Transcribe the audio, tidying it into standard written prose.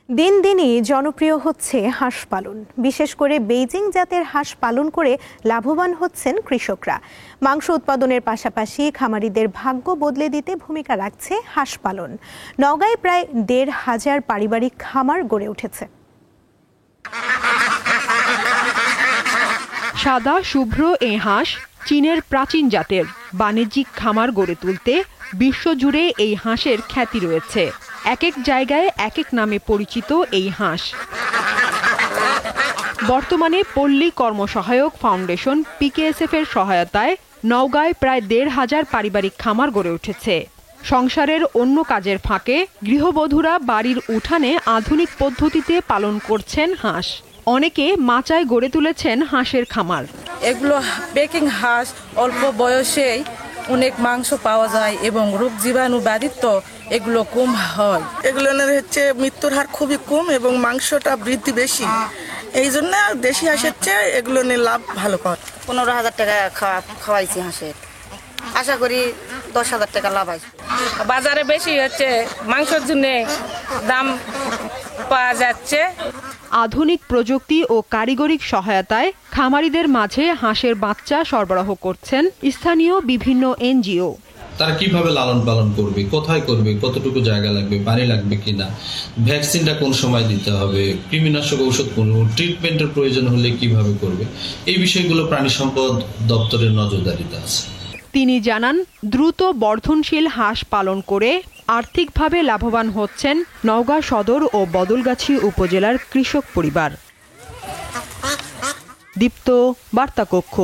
দিন দিনই জনপ্রিয় হচ্ছে হাঁস পালন। বিশেষ করে বেইজিং জাতের হাঁস পালন করে লাভবান হচ্ছেন কৃষকরা। মাংস উৎপাদনের পাশাপাশি খামারিদের ভাগ্য বদলে দিতে ভূমিকা রাখছে হাঁস পালন। নওগাঁয় প্রায় ১৫০০ পারিবারিক খামার গড়ে উঠেছে। সাদা শুভ্র এই হাঁস চীনের প্রাচীন জাতের। বাণিজ্যিক খামার গড়ে তুলতে বিশ্বজুড়ে এই হাঁসের খ্যাতি রয়েছে। এক এক জায়গায় এক এক নামে পরিচিত এই হাঁস। বর্তমানে পল্লী কর্মসহায়ক ফাউন্ডেশন PKSF এর সহায়তায় নওগাঁয় প্রায় ১৫০০ পারিবারিক খামার গড়ে উঠেছে। সংসারের অন্য কাজের ফাঁকে গৃহবধূরা বাড়ির উঠানে আধুনিক পদ্ধতিতে পালন করছেন হাঁস। অনেকে মাচায় গড়ে তুলেছেন হাঁসের খামার। এগুলো বেকিং হাঁস অল্প বয়সেই অনেক মাংস পাওয়া যায় এবং রোগ জীবাণু ব্যাধিত্ব এগুলো কম হয়। এগুলো হচ্ছে মৃত্যুর হার খুবই কম এবং মাংসটা বৃদ্ধি বেশি। এই জন্য দেশি হাঁসের চেয়ে এগুলো নিয়ে লাভ ভালো পায়। ১৫,০০০ টাকা খাওয়াইছি হাঁসের, আশা করি ১০,০০০ টাকা লাভ আসবে। বাজারে বেশি হচ্ছে মাংসের জন্য দাম পাওয়া যাচ্ছে। আধুনিক প্রযুক্তি ও কারিগরি সহায়তায় খামারিদের মাঝে হাঁসের বাচ্চা সরবরাহ করছেন স্থানীয় বিভিন্ন NGO। তারা কিভাবে লালন পালন করবে, কোথায় করবে, কতটুকু জায়গা লাগবে, পানি লাগবে কিনা, ভ্যাকসিনটা কোন সময় দিতে হবে, কৃমিনাশক ঔষধ কোন, ট্রিটমেন্টের প্রয়োজন হলে কিভাবে করবে, এই বিষয়গুলো প্রাণী সম্পদ দপ্তরের নজরদারিতে আছে। তিনি জানান, দ্রুত বর্ধনশীল হাঁস পালন করে আর্থিকভাবে লাভবান হচ্ছেন নওগাঁ সদর ও বদলগাছি উপজেলার কৃষক পরিবার। দীপ্ত, বার্তা কক্ষ।